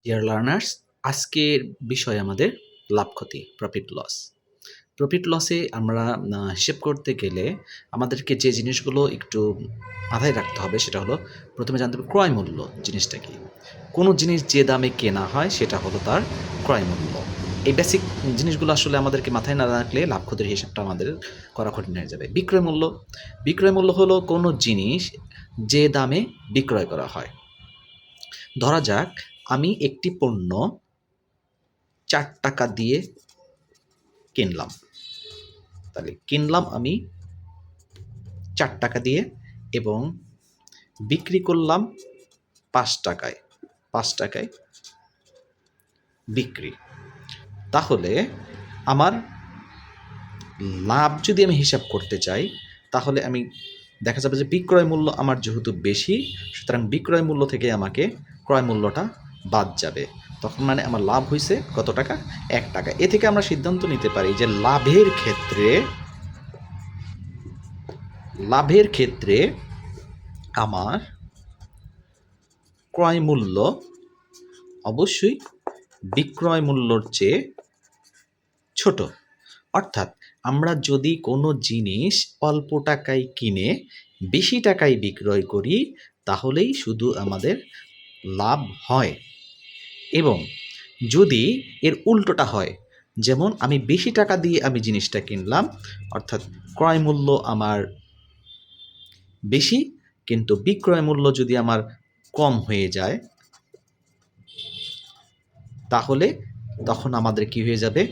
Dear learners, আজকের বিষয় আমাদের লাভ ক্ষতি, প্রফিট লস। প্রফিট লসে আমরা হিসেব করতে গেলে আমাদেরকে যে জিনিসগুলো একটু মাথায় রাখতে হবে সেটা হলো, প্রথমে জানতে হবে ক্রয় মূল্য জিনিসটা কি। কোনো জিনিস যে দামে কেনা হয় সেটা হলো তার ক্রয় মূল্য। এই বেসিক জিনিসগুলো আসলে আমাদেরকে মাথায় না রাখলে লাভ ক্ষতির হিসাবটা আমাদের করা কঠিন হয়ে যাবে। বিক্রয় মূল্য, বিক্রয় মূল্য হলো কোনো জিনিস যে দামে বিক্রয় করা হয়। ধরা যাক আমি একটি পণ্য ৪ টাকা দিয়ে কিনলাম। তাহলে কিনলাম আমি ৪ টাকা দিয়ে এবং বিক্রি করলাম ৫ টাকায়। ৫ টাকায় বিক্রি। তাহলে আমার লাভ যদি আমি হিসাব করতে চাই, তাহলে আমি দেখা যাবে যে বিক্রয় মূল্য আমার যেহেতু বেশি, সুতরাং বিক্রয় মূল্য থেকে আমাকে ক্রয় মূল্যটা বাদ যাবে। তখন মানে আমার লাভ হইছে কত টাকা? ১ টাকা। এ থেকে আমরা সিদ্ধান্ত নিতে পারি যে লাভের ক্ষেত্রে আমার ক্রয় মূল্য অবশ্যই বিক্রয় মূল্যর চেয়ে ছোট। অর্থাৎ আমরা যদি কোনো জিনিস অল্প টাকায় কিনে বেশি টাকায় বিক্রয় করি, তাহলেই শুধু আমাদের লাভ হয়। এবং যদি এর উল্টোটা হয়, যেমন আমি বেশি টাকা দিয়ে আমি জিনিসটা কিনলাম, অর্থাৎ ক্রয় মূল্য আমার বেশি কিন্তু বিক্রয় মূল্য যদি আমার কম হয়ে যায়, তাহলে তখন আমাদের কি হয়ে যাবে?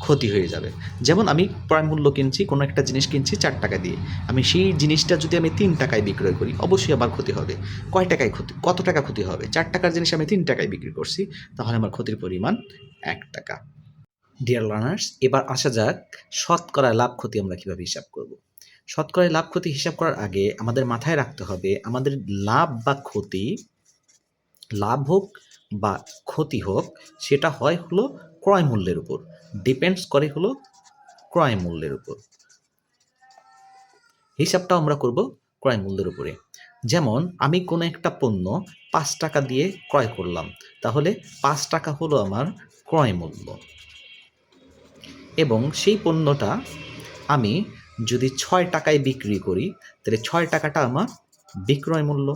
ক্ষতি হয়ে যাবে। যেমন আমি ক্রয় মূল্য কিনছি, কোনো একটা জিনিস কিনছি ৪ টাকা দিয়ে, আমি সেই জিনিসটা যদি আমি ৩ টাকায় বিক্রয় করি, অবশ্যই আবার ক্ষতি হবে। কয় টাকায় ক্ষতি? কত টাকা ক্ষতি হবে? ৪ টাকার জিনিস আমি ৩ টাকায় বিক্রি করছি, তাহলে আমার ক্ষতির পরিমাণ ১ টাকা। ডিয়ার লার্নার্স, এবার আসা যাক শতকরা লাভ ক্ষতি আমরা কীভাবে হিসাব করব। শতকরা লাভ ক্ষতি হিসাব করার আগে আমাদের মাথায় রাখতে হবে, আমাদের লাভ বা ক্ষতি, লাভ হোক বা ক্ষতি হোক, সেটা হলো ক্রয় মূল্যের উপর, ডিপেন্ডস করে হলো ক্রয় মূল্যের উপর। হিসাবটা আমরা করব ক্রয় মূল্যের উপরে। যেমন আমি কোনো একটা পণ্য ৫ টাকা দিয়ে ক্রয় করলাম, তাহলে ৫ টাকা হলো আমার ক্রয় মূল্য। এবং সেই পণ্যটা আমি যদি ৬ টাকায় বিক্রি করি, তাহলে ৬ টাকাটা আমার বিক্রয় মূল্য।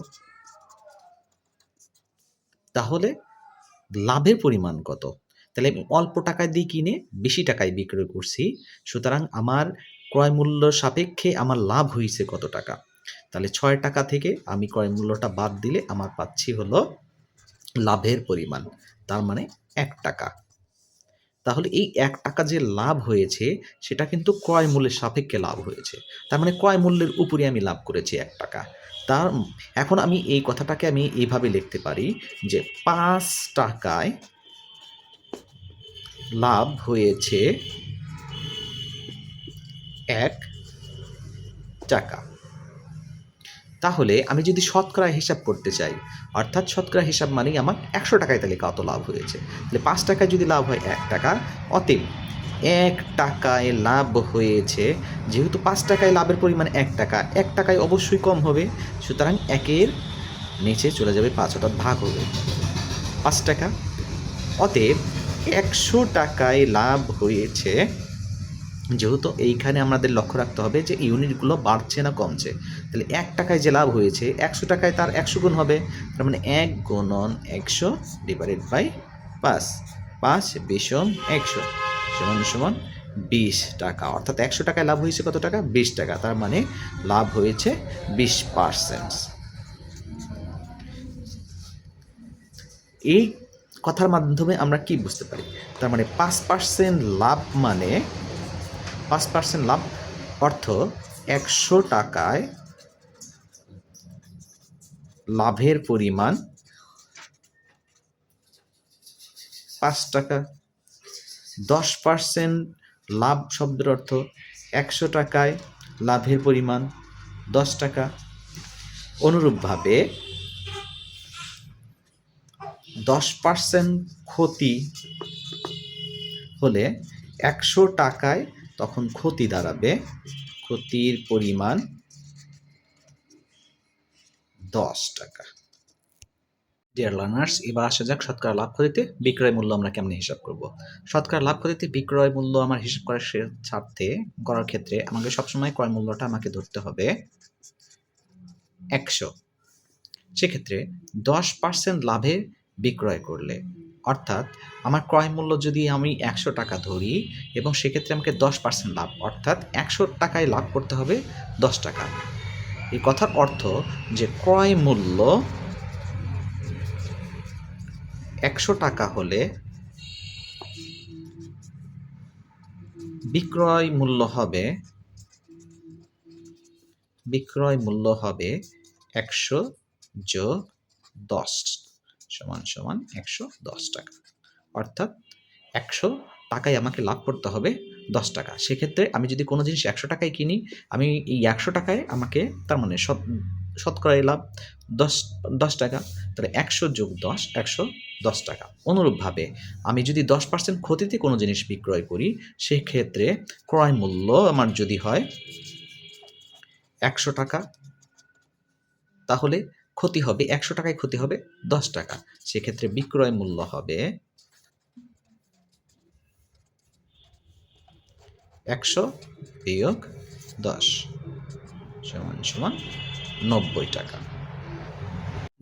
তাহলে লাভের পরিমাণ কত? তাহলে আমি অল্প টাকা দিয়ে কিনে বেশি টাকায় বিক্রয় করছি, সুতরাং আমার ক্রয় মূল্য সাপেক্ষে আমার লাভ হয়েছে কত টাকা? তাহলে ৬ টাকা থেকে আমি ক্রয় মূল্যটা বাদ দিলে আমার পাচ্ছি হলো লাভের পরিমাণ, তার মানে ১ টাকা। তাহলে এই ১ টাকা যে লাভ হয়েছে সেটা কিন্তু ক্রয় মূল্যের সাপেক্ষে লাভ হয়েছে। তার মানে ক্রয় মূল্যের উপরে আমি লাভ করেছি ১ টাকা। এখন আমি এই কথাটাকে আমি এইভাবে লিখতে পারি যে ৫ টাকায় লাভ হয়েছে ১ টাকা। তাহলে আমি যদি শতকরা হিসাব করতে চাই, অর্থাৎ শতকরা হিসাব মানেই আমার ১০০ টাকায় তাহলে কত লাভ হয়েছে। তাহলে ৫ টাকায় যদি লাভ হয় ১ টাকা, অতএব ১ টাকায় লাভ হয়েছে, যেহেতু ৫ টাকায় লাভের পরিমাণ ১ টাকা, ১ টাকায় অবশ্যই কম হবে, সুতরাং ১-এর নিচে চলে যাবে ৫, অর্থাৎ ভাগ হবে ৫ টাকা। অতএব ১০০ টাকায় লাভ হয়েছে, যেহেতু এইখানে আমাদের লক্ষ্য রাখতে হবে যে ইউনিটগুলো বাড়ছে না কমছে। তাহলে ১ টাকায় যে লাভ হয়েছে ১০০ টাকায় তার ১০০ গুণ হবে, তার মানে ১ গুণন ১০০ ডিভাইডেড বাই ৫, ৫ ২০ ১০০ সমান সমান ২০ টাকা। অর্থাৎ ১০০ টাকায় লাভ হয়েছে কত টাকা? ২০ টাকা। তার মানে লাভ হয়েছে ২০%। এই কথার মাধ্যমে আমরা কি বুঝতে পারি? তার মানে ৫% লাভ, মানে ৫% লাভ অর্থ ১০০ টাকায় লাভের পরিমাণ ৫ টাকা। ১০% লাভ শব্দের অর্থ ১০০ টাকায় লাভের পরিমাণ ১০ টাকা। অনুরূপভাবে ১০% ক্ষতি হলে ১০০ টাকায় তখন ক্ষতি দাঁড়াবে, ক্ষতির পরিমাণ ১০ টাকা। ডিয়ার লার্নার্স, এবার আসা যাক শতকরা লাভ ক্ষতিতে বিক্রয় মূল্য আমরা কেমনে হিসাব করব। শতকরা লাভ ক্ষতিতে বিক্রয় মূল্য আমার হিসাব করার স্বার্থে করার ক্ষেত্রে আমাকে সবসময় ক্রয় মূল্যটা আমাকে ধরতে হবে 100। সেক্ষেত্রে 10% লাভে বিক্রয় করলে, অর্থাৎ আমার ক্রয় মূল্য যদি আমি 100 টাকা ধরি এবং সেক্ষেত্রে আমাকে 10% লাভ, অর্থাৎ 100 টাকায় লাভ করতে হবে 10 টাকা। এই কথার অর্থ যে ক্রয় মূল্য 100 টাকা হলে বিক্রয় মূল্য হবে 100 যোগ 10 সমান 110 টাকা। অর্থাৎ 100 টাকায় আমাকে লাভ করতে হবে 10 টাকা। সেক্ষেত্রে আমি যদি কোনো জিনিস 100 টাকায় কিনি, আমি এই 100 টাকায় আমাকে তার মানে শতকরায় লাভ 10 টাকা। তাহলে 100 যোগ 10 110 টাকা। অনুরূপভাবে আমি যদি 10% ক্ষতিতে কোনো জিনিস বিক্রয় করি, সেক্ষেত্রে ক্রয় মূল্য আমার যদি হয় 100 টাকা, তাহলে ক্ষতি হবে 100 টাকায় ক্ষতি হবে 10 টাকা। সেক্ষেত্রে বিক্রয় মূল্য হবে 100 বিয়োগ 10 সমান 90 টাকা।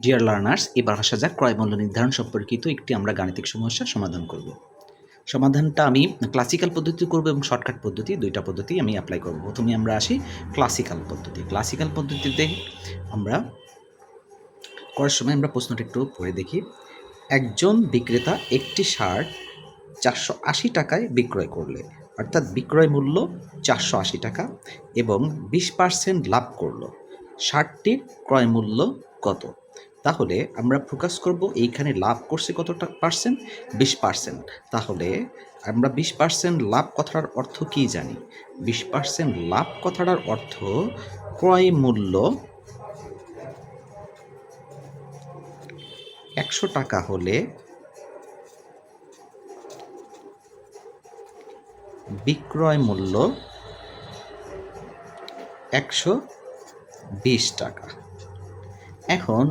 ডিয়ার লার্নার্স, এবার আসা যাক ক্রয় মূল্য নির্ধারণ সম্পর্কিত একটি আমরা গাণিতিক সমস্যার সমাধান করব। সমাধানটা আমি ক্লাসিক্যাল পদ্ধতি করব এবং শর্টকাট পদ্ধতি, দুইটা পদ্ধতি আমি অ্যাপ্লাই করব। প্রথমে আমরা আসি ক্লাসিক্যাল পদ্ধতি। ক্লাসিক্যাল পদ্ধতিতে আমরা করার সময় আমরা প্রশ্নটা একটু পড়ে দেখি। একজন বিক্রেতা একটি শার্ট 480 টাকায় বিক্রয় করলে, অর্থাৎ বিক্রয় মূল্য 480 টাকা এবং 20% লাভ করলো, শার্টটির ক্রয় মূল্য কত? তাহলে আমরা ফোকাস করব এইখানে লাভ করছে কতটা পার্সেন্ট? 20%। তাহলে আমরা 20% লাভ কথাটার অর্থ কি জানি? 20% লাভ কথাটার অর্থ ক্রয় মূল্য 100 টাকা হলে বিক্রয় মূল্য 120 টাকা। এখন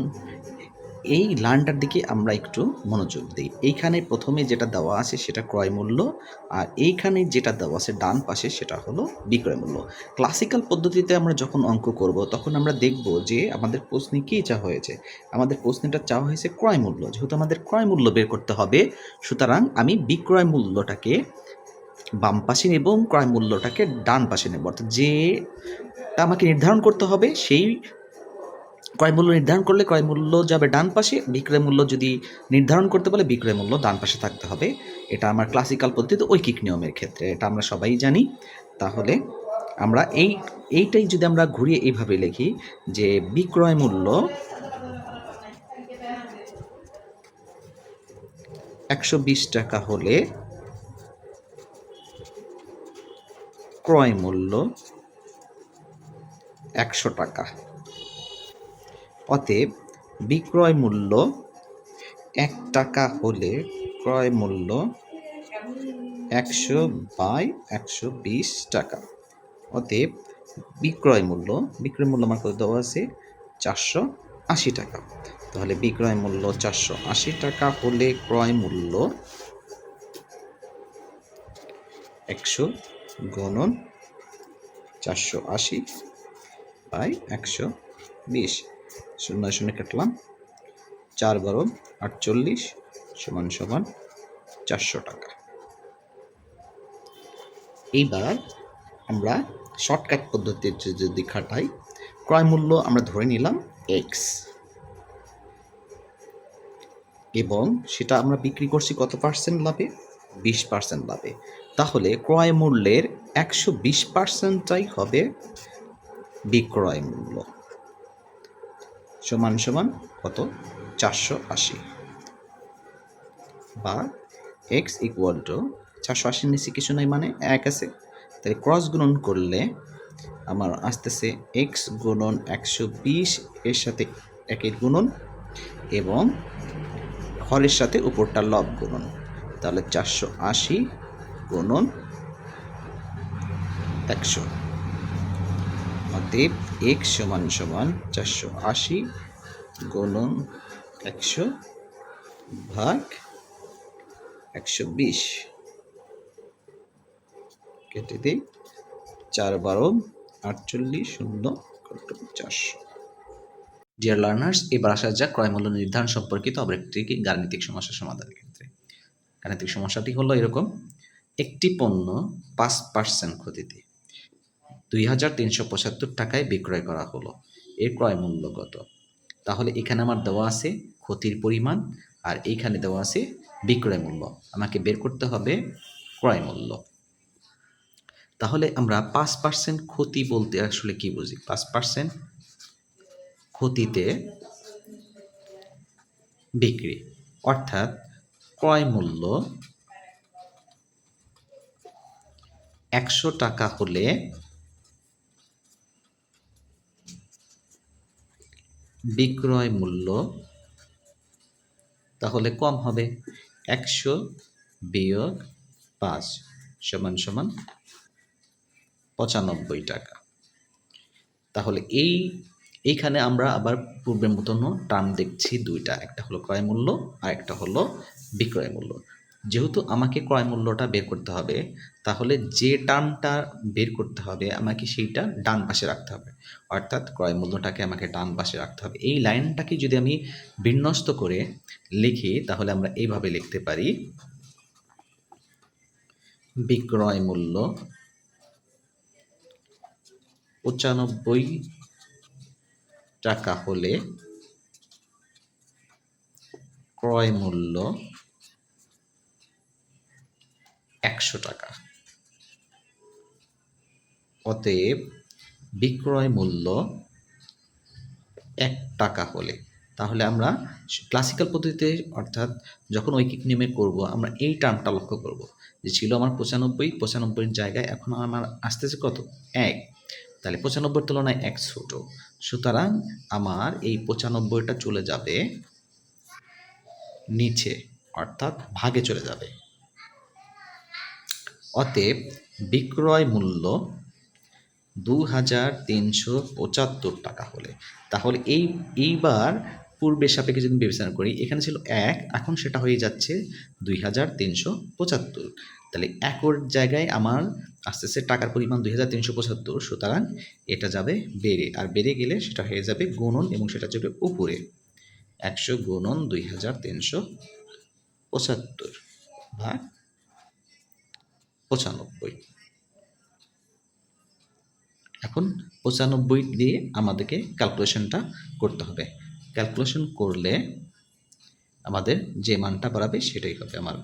এই লাইনটার দিকে আমরা একটু মনোযোগ দিই। এইখানে প্রথমে যেটা দেওয়া আছে সেটা ক্রয় মূল্য, আর এইখানে যেটা দেওয়া আছে ডান পাশে সেটা হলো বিক্রয় মূল্য। ক্লাসিক্যাল পদ্ধতিতে আমরা যখন অঙ্ক করব তখন আমরা দেখব যে আমাদের প্রশ্নে কী চাওয়া হয়েছে। আমাদের প্রশ্নটা চাওয়া হয়েছে ক্রয় মূল্য। যেহেতু আমাদের ক্রয় মূল্য বের করতে হবে, সুতরাং আমি বিক্রয় মূল্যটাকে বাম পাশে নেব এবং ক্রয় মূল্যটাকে ডান পাশে নেব। অর্থাৎ যেটা আমাকে নির্ধারণ করতে হবে সেই ক্রয় মূল্য নির্ধারণ করলে ক্রয় মূল্য যাবে ডান পাশে, বিক্রয় মূল্য যদি নির্ধারণ করতে বলে বিক্রয় মূল্য ডান পাশে থাকতে হবে। এটা আমার ক্লাসিক্যাল পদ্ধতিতে ঐকিক নিয়মের ক্ষেত্রে, এটা আমরা সবাই জানি। তাহলে আমরা এইটাই যদি আমরা ঘুরিয়ে এইভাবে লিখি যে বিক্রয় মূল্য 120 টাকা হলে ক্রয় মূল্য 100 টাকা। অতএব বিক্রয় মূল্য 1 টাকা হলে ক্রয় মূল্য 100/120 টাকা। অতএব বিক্রয় মূল্য আমার কত দেওয়া আছে? 480 টাকা। তাহলে বিক্রয় মূল্য 480 টাকা হলে ক্রয় মূল্য 100 গুণন 480/120, 0 কাটলাম, 4×12 = 400 টাকা। এইবার আমরা শর্টকাট পদ্ধতিতে যদি খাটাই, ক্রয় মূল্য আমরা ধরে নিলাম x এবং সেটা আমরা বিক্রি করছি কত পার্সেন্ট লাভে? 20% লাভে। তাহলে ক্রয় মূল্যের 120%টাই হবে বিক্রয় মূল্য, সমান কত? 480, বা x = 480 নিচে কিছু নাই মানে 1 আছে। তাই ক্রস গুণন করলে আমার আসতেছে x গুণন 120 এর সাথে 1 গুণন এবং হরের সাথে উপরটা লব গুণন। তাহলে 480 গুণন 100। অতএব x = 480 গুণন 100 ভাগ 120 কেটে দিই, 4 12 48 শূন্য 400। ডিয়ার লার্নার্স, এবার আসা যাক ক্রয় মূল্য নির্ধারণ সম্পর্কিত আবার একটি গাণিতিক সমস্যা সমাধানের ক্ষেত্রে। গাণিতিক সমস্যাটি হলো এরকম: একটি পণ্য 5% ক্ষতিতে 2375 টাকায় বিক্রয় করা হলো, এর ক্রয় মূল্য কত? তাহলে এখানে আমার দেওয়া আছে ক্ষতির পরিমাণ আর এইখানে দেওয়া আছে বিক্রয় মূল্য। আমাকে বের করতে হবে ক্রয় মূল্য। তাহলে আমরা 5% ক্ষতি বলতে আসলে কি বুঝি? 5% ক্ষতিতে বিক্রি, অর্থাৎ ক্রয় মূল্য 100 টাকা হলে বিক্রয় মূল্য তাহলে কম হবে, 100 বিয়োগ 5 সমান সমান 95 টাকা। তাহলে এইখানে আমরা আবার পূর্বের মতন টার্ম দেখছি দুইটা, একটা হলো ক্রয় মূল্য আর একটা হলো বিক্রয় মূল্য। যেহেতু আমাকে ক্রয় মূল্যটা বের করতে হবে, তাহলে যে টার্মটা বের করতে হবে আমাকে সেইটা ডান পাশে রাখতে হবে, অর্থাৎ ক্রয় মূল্যটাকে আমাকে ডান পাশে রাখতে হবে। এই লাইনটাকে যদি আমি বিন্যস্ত করে লিখি তাহলে আমরা এইভাবে লিখতে পারি: বিক্রয় মূল্য 95 টাকা হলে ক্রয় মূল্য 100 টাকা। অতএব বিক্রয় মূল্য 1 টাকা হলে, তাহলে আমরা ক্লাসিক্যাল পদ্ধতিতে অর্থাৎ যখন ঐকিক নিয়মে করব আমরা এই টার্মটা লক্ষ্য করব যে ছিল আমার 95 জায়গায় এখন আমার আসতেছে কত? 1। তাহলে 95 তুলনায় 1 ছোট, সুতরাং আমার এই 95টা চলে যাবে নিচে, অর্থাৎ ভাগে চলে যাবে। অতএব বিক্রয় মূল্য 2375 টাকা হলে, তাহলে এইবার পূর্বের সাপেক্ষে যদি বিবেচনা করি, এখানে ছিল 1, এখন সেটা হয়ে যাচ্ছে 2375। তাহলে একর জায়গায় আমার আসতেছে টাকার পরিমাণ 2375, সুতরাং এটা যাবে বেড়ে, আর বেড়ে গেলে সেটা হয়ে যাবে গুণন এবং সেটা যাবে উপরে 100 গুণন 2375 ভাগ 95। এখন 95 দিয়ে আমাদেরকে ক্যালকুলেশনটা করতে হবে। ক্যালকুলেশন করলে আমাদের যে মানটা বাড়াবে সেটাই হবে আমার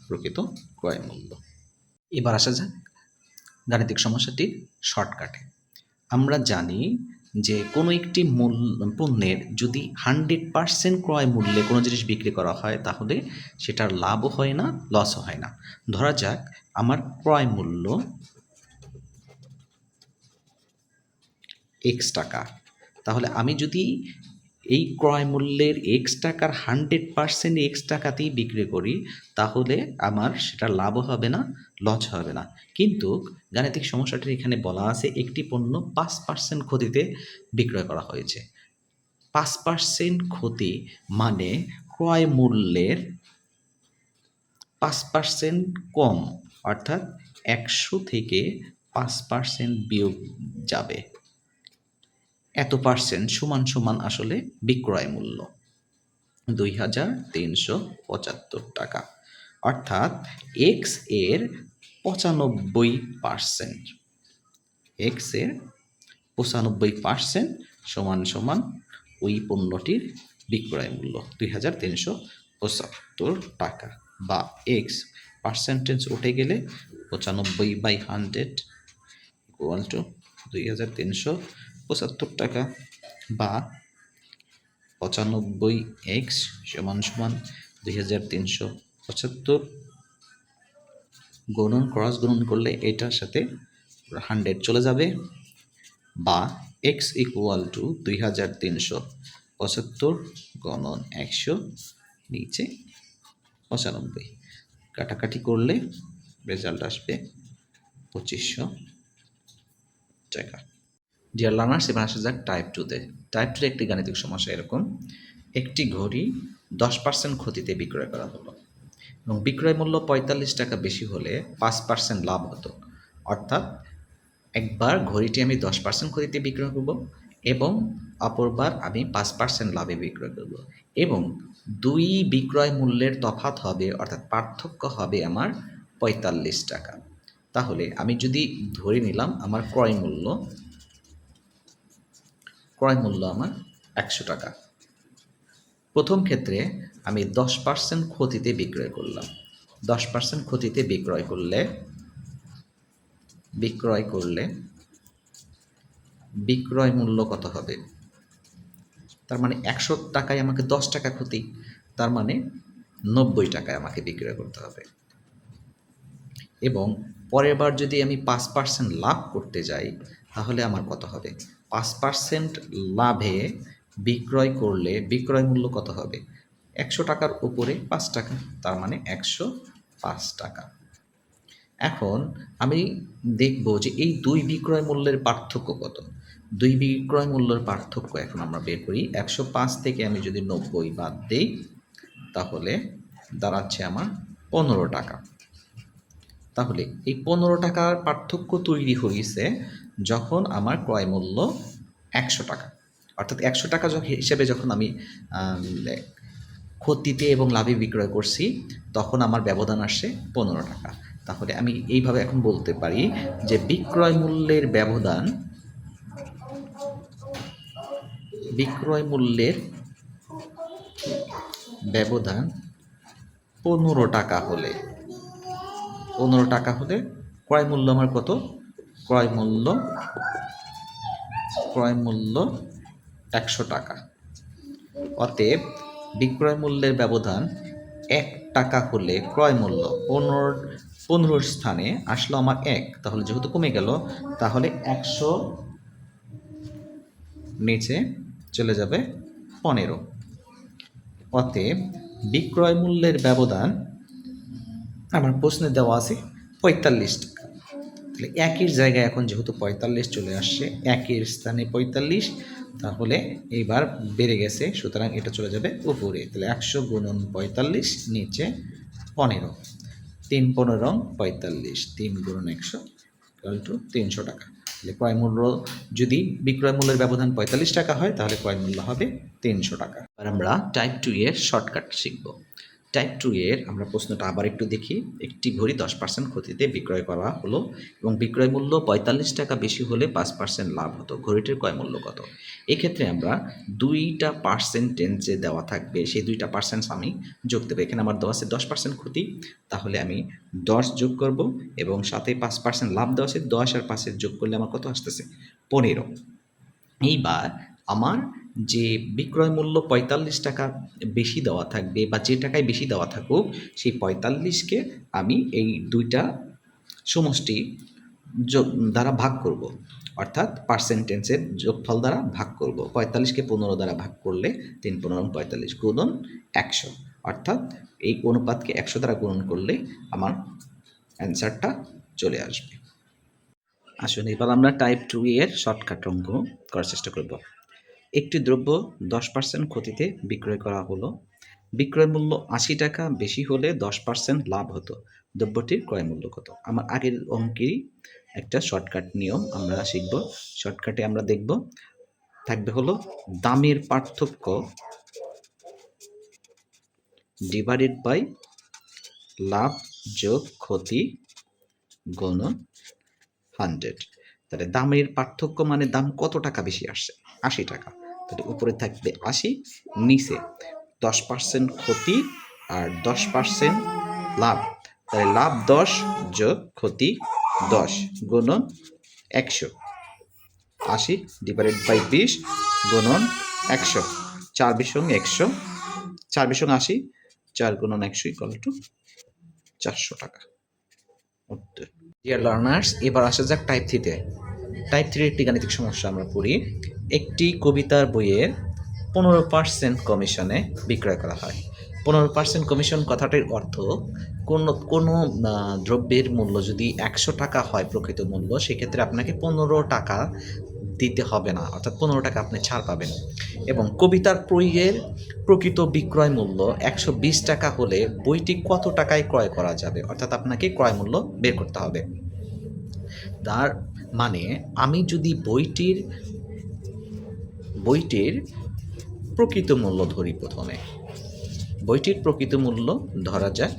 প্রকৃত ক্রয় মূল্য। এবার আসা যাক গাণিতিক সমস্যাটির শর্টকাটে। আমরা জানি যে কোনো একটি পণ্যের যদি 100% ক্রয় মূল্যে কোনো জিনিস বিক্রি করা হয় তাহলে সেটার লাভও হয় না, লসও হয় না। ধরা যাক আমার ক্রয় মূল্য x টাকা, তাহলে আমি যদি এই ক্রয় মূল্যের x টাকার 100% x টাকাতেই বিক্রি করি তাহলে আমার সেটা লাভও হবে না, লস হবে না। কিন্তু গাণিতিক সমস্যাটির এখানে বলা আছে একটি পণ্য 5% ক্ষতিতে বিক্রয় করা হয়েছে। 5% ক্ষতি মানে ক্রয় মূল্যের 5% কম, অর্থাৎ 100 থেকে 5% বিয়োগ যাবে, এত পার্সেন্ট সমান সমান আসলে বিক্রয় মূল্য 2375 টাকা, অর্থাৎ এক্স এর 95%, এক্স এর 95% সমান সমান ওই পণ্যটির বিক্রয় মূল্য 2375 টাকা, বা এক্স পার্সেন্টেজ উঠে গেলে 95/100 ইকুয়াল টু 2375 টাকা, বা 95x সমান সমান 2375 গুণন ক্রস গুণন করলে এটার সাথে 100 চলে যাবে, বা x ইকুয়াল টু 2375 গুণন 100 নিচে 95, কাটাকাটি করলে রেজাল্ট আসবে 2500 টাকা। ডিয়ার লার্নার্স, এবার আসা যাক টাইপ 2-তে। টাইপ 2 একটি গাণিতিক সমস্যা এরকম: একটি ঘড়ি 10% ক্ষতিতে বিক্রয় করা হলো এবং বিক্রয় মূল্য 45 টাকা বেশি হলে 5% লাভ হতো। অর্থাৎ একবার ঘড়িটি আমি 10% ক্ষতিতে বিক্রয় করব এবং অপরবার আমি 5% লাভে বিক্রয় করব এবং দুই বিক্রয় মূল্যের তফাৎ হবে, অর্থাৎ পার্থক্য হবে আমার 45 টাকা। তাহলে আমি যদি ধরে নিলাম আমার ক্রয় মূল্য আমার 100 টাকা। প্রথম ক্ষেত্রে আমি 10% ক্ষতিতে বিক্রয় করলাম। 10% ক্ষতিতে বিক্রয় করলে বিক্রয় মূল্য কত হবে? তার মানে 100 টাকায় আমাকে 10 টাকা ক্ষতি, তার মানে 90 টাকায় আমাকে বিক্রয় করতে হবে। এবং পরের বার যদি আমি 5% লাভ করতে যাই তাহলে আমার কত হবে? 5% লাভে বিক্রয় করলে বিক্রয় মূল্য কত হবে? 100 টাকার উপরে 5 টাকা, তার মানে 105 টাকা। এখন আমি দেখব যে এই দুই বিক্রয় মূল্যের পার্থক্য কত। দুই বিক্রয় মূল্যের পার্থক্য এখন আমরা বের করি। 105 থেকে আমি যদি 90 বাদ দিই তাহলে দাঁড়াচ্ছে আমার 15 টাকা। তাহলে এই 15 টাকার পার্থক্য তৈরি হয়েছে যখন আমার ক্রয় মূল্য 100 টাকা, অর্থাৎ 100 টাকা হিসেবে যখন আমি ক্ষতিতে এবং লাভে বিক্রয় করছি তখন আমার ব্যবধান আসছে 15 টাকা। তাহলে আমি এইভাবে এখন বলতে পারি যে বিক্রয় মূল্যের ব্যবধান 15 টাকা হলে ক্রয় মূল্য আমার কত? ক্রয় মূল্য 100 টাকা। অতএব বিক্রয় মূল্যের ব্যবধান 1 টাকা হলে ক্রয় মূল্য 15 স্থানে আসলো আমার 1, তাহলে যেহেতু কমে গেল তাহলে 100 নিচে চলে যাবে 15। অতএব বিক্রয় মূল্যের ব্যবধান আমার প্রশ্নে দেওয়া আছে 45 টাকা। তাহলে একের জায়গায় এখন যেহেতু 45 চলে আসছে, একের স্থানে 45, তাহলে এইবার বেড়ে গেছে, সুতরাং এটা চলে যাবে উপরে। তাহলে 100 গুণন 45 নিচে 15, 3 15 45, 3 গুণন 100 300 টাকা। তাহলে ক্রয় মূল্য যদি বিক্রয় মূল্যের ব্যবধান 45 টাকা হয় তাহলে ক্রয় মূল্য হবে 300 টাকা। এবার আমরা টাইপ 2 এর শর্টকাট শিখব। টাইপ 2 এর আমরা প্রশ্নটা আবার একটু দেখি। একটি ঘড়ি 10% ক্ষতিতে বিক্রয় করা হলো এবং বিক্রয় মূল্য 45 টাকা বেশি হলে 5% লাভ হতো। ঘড়িটির ক্রয় মূল্য কত? এক্ষেত্রে আমরা দুইটা পার্সেন্টেজ যে দেওয়া থাকবে সেই দুইটা পার্সেন্ট আমি যোগ দেবো। এখানে আমার দেওয়া আছে 10% ক্ষতি, তাহলে আমি 10 যোগ করব এবং সাথে 5% লাভ দেওয়া আছে, 10 আর 5 যোগ করলে আমার কত আসতেছে? 15। এইবার আমার যে বিক্রয় মূল্য 45 টাকা বেশি দেওয়া থাকবে বা যে টাকায় বেশি দেওয়া থাকুক সেই 45কে আমি এই দুইটা সমষ্টি দ্বারা ভাগ করব, অর্থাৎ পার্সেন্টেজের যোগফল দ্বারা ভাগ করব। 45কে 15 দ্বারা ভাগ করলে 3 15 45 গুণন 100, অর্থাৎ এই অনুপাতকে 100 দ্বারা গুণন করলে আমার অ্যান্সারটা চলে আসবে। আসুন এবার আমরা টাইপ 2 এর শর্টকাট অঙ্ক করার চেষ্টা করব। একটি দ্রব্য 10% ক্ষতিতে বিক্রয় করা হলো। বিক্রয় মূল্য 80 টাকা বেশি হলে 10% লাভ হতো। দ্রব্যটির ক্রয় মূল্য কত? আমার আগের অঙ্কেরই একটা শর্টকাট নিয়ম আমরা শিখব। শর্টকাটে আমরা দেখব থাকবে হলো দামের পার্থক্য ডিভাইডেড বাই লাভ যোগ ক্ষতি গুণন 100। তাহলে দামের পার্থক্য মানে দাম কত টাকা বেশি আসছে? 80 টাকা। তাহলে উপরে থাকবে 80, নিচে 10% ক্ষতি আর 10% লাভ। তাহলে লাভ 10 যোগ ক্ষতি 10 গুণন 100। 80 ডিভাইডেড বাই 20 গুণন 100। 4 20 100, 4 20 80, 4 গুণন 100 ইকুয়াল টু 400 টাকা। ডিয়ার লার্নার্স, এবার আসা যাক টাইপ 3-তে। টাইপ 3 একটি গাণিতিক সমস্যা আমরা পড়ি। একটি কবিতার বইয়ের 15% কমিশনে বিক্রয় করা হয়। 15% কমিশন কথাটির অর্থ কোনো দ্রব্যের মূল্য যদি 100 টাকা হয় প্রকৃত মূল্য, সেক্ষেত্রে আপনাকে 15 টাকা দিতে হবে না, অর্থাৎ 15 টাকা আপনি ছাড় পাবেন। এবং কবিতার বইয়ের প্রকৃত বিক্রয় মূল্য 120 টাকা হলে বইটি কত টাকায় ক্রয় করা যাবে? অর্থাৎ আপনাকে ক্রয় মূল্য বের করতে হবে। তার মানে আমি যদি বইটির প্রকৃত মূল্য ধরি প্রথমে। বইটির প্রকৃত মূল্য ধরা যাক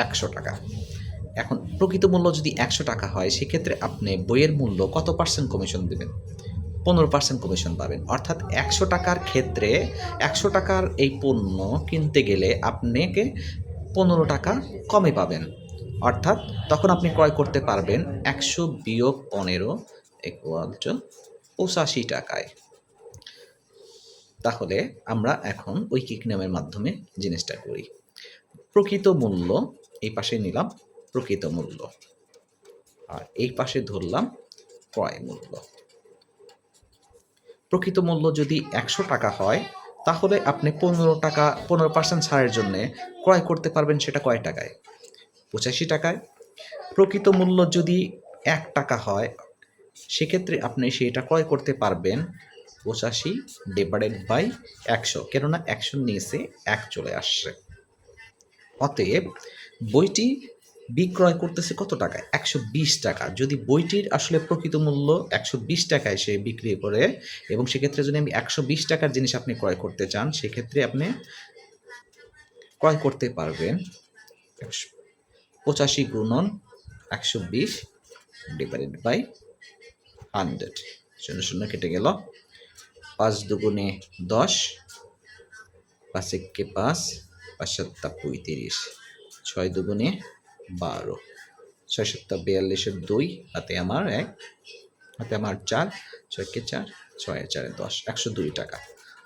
100 টাকা। এখন প্রকৃত মূল্য যদি 100 টাকা হয় সেক্ষেত্রে আপনি বইয়ের মূল্য কত পার্সেন্ট কমিশন দেবেন? 15% কমিশন পাবেন। অর্থাৎ 100 টাকার ক্ষেত্রে 100 টাকার এই পণ্য কিনতে গেলে আপনাকে 15 টাকা কমে পাবেন। অর্থাৎ তখন আপনি ক্রয় করতে পারবেন 100 বিয়োগ 15 = 85 টাকায়। তাহলে আমরা এখন ঐকিক নিয়মের মাধ্যমে জিনিসটা করি। প্রকৃত মূল্য এই পাশে নিলাম প্রকৃত মূল্য, আর এই পাশে ধরলাম ক্রয় মূল্য। প্রকৃত মূল্য যদি 100 টাকা হয় তাহলে আপনি 15% ছাড়ের জন্যে ক্রয় করতে পারবেন সেটা কয় টাকায়? 85 টাকায়। প্রকৃত মূল্য যদি 1 টাকা হয় সেক্ষেত্রে আপনি সেটা ক্রয় করতে পারবেন 85/100, কেননা 100 নিচে 1 চলে আসছে। অতএব বইটি বিক্রয় করতেছে কত টাকায়? 120 টাকা। যদি বইটির আসলে প্রকৃত মূল্য 120 টাকায় সে বিক্রি করে, এবং সেক্ষেত্রে যদি আমি 120 টাকার জিনিস আপনি ক্রয় করতে চান সেক্ষেত্রে আপনি ক্রয় করতে পারবেন 85 গুণন 120/100। 0 কেটে গেল। 5 দুগুণে 10, 5 একে 5, 5 সাতটা 35, 6 দুগুণে 12, 6 সাতটা 42, 2 হাতে আমার 1, হাতে আমার 4, 6 কে 4, 6 4 10, 102 টাকা।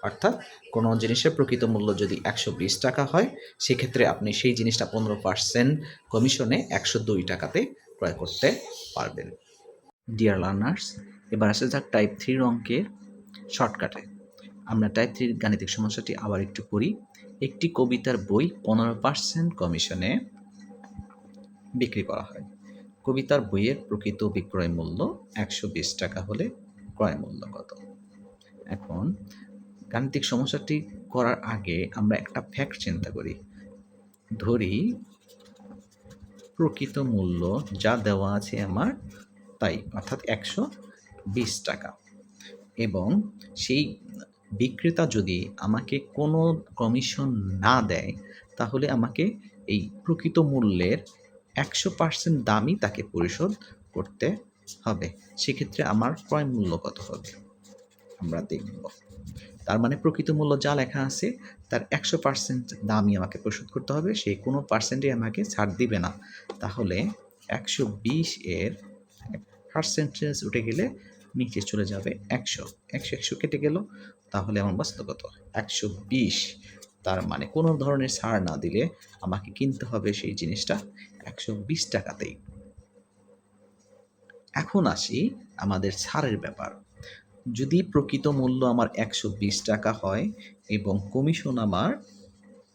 অর্থাৎ কোনো জিনিসের প্রকৃত মূল্য যদি 120 টাকা হয় সেক্ষেত্রে আপনি সেই জিনিসটা 15% কমিশনে 102 টাকাতে ক্রয় করতে পারবেন। ডিয়ার লার্নার্স, এবার আসা যাক টাইপ 3 অঙ্কের শর্টকাটে। আমরা টাইপ 3 গাণিতিক সমস্যাটি আবার একটু করি। একটি কবিতার বই 15% কমিশনে বিক্রি করা হয়। কবিতার বইয়ের প্রকৃত বিক্রয় মূল্য 120 টাকা হলে ক্রয় মূল্য কত? এখন গাণিতিক সমস্যাটি করার আগে আমরা একটা ফ্যাক্ট চিন্তা করি। ধরি প্রকৃত মূল্য যা দেওয়া আছে আমার তাই, অর্থাৎ 120 টাকা, এবং সেই বিক্রেতা যদি আমাকে কোনো কমিশন না দেয় তাহলে আমাকে এই প্রকৃত মূল্যের 100% দামই তাকে পরিশোধ করতে হবে। সেক্ষেত্রে আমার ক্রয় মূল্য কত হবে আমরা দেখব। তার মানে প্রকৃত মূল্য যা লেখা আছে তার 100% দামই আমাকে পরিশোধ করতে হবে, সে কোনো পার্সেন্টই আমাকে ছাড় দিবে না। তাহলে 120 এর পার্সেন্টেজ উঠে গেলে নিচে চলে যাবে 100, 100 কেটে গেল, তাহলে আমার বাঁচল কত? 120। তার মানে কোনো ধরনের ছাড় না দিলে আমাকে কিনতে হবে সেই জিনিসটা 120 টাকাতেই। এখন আসি আমাদের ছাড়ের ব্যাপার। যদি প্রকৃত মূল্য আমার 120 টাকা হয় এবং কমিশন আমার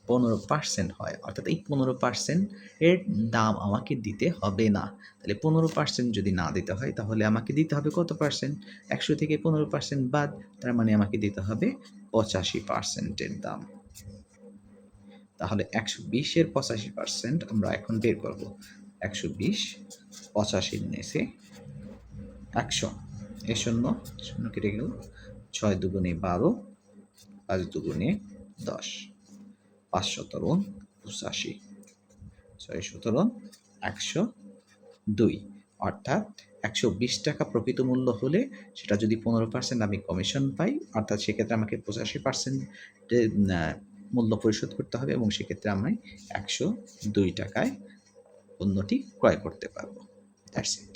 15% হয়, অর্থাৎ এই 15% এর দাম আমাকে দিতে হবে না। তাহলে 15% যদি না দিতে হয় তাহলে আমাকে দিতে হবে কত পার্সেন্ট? 100 থেকে 15% বাদ, তার মানে আমাকে দিতে হবে 85% এর দাম। তাহলে 120 এর 85% আমরা এখন বের করব। 120 85 নিচে 100, এ শূন্য কেটে গেল, 6 দুগুণে 12, 5 দুগুণে 10, 5 17 85, 6 17 102। অর্থাৎ 120 টাকা প্রকৃত মূল্য হলে সেটা যদি 15% আমি কমিশন পাই, অর্থাৎ সেক্ষেত্রে আমাকে 85% মূল্য পরিশোধ করতে হবে, এবং সেক্ষেত্রে আমি 102 টাকায় পণ্যটি ক্রয় করতে পারবো। That's it.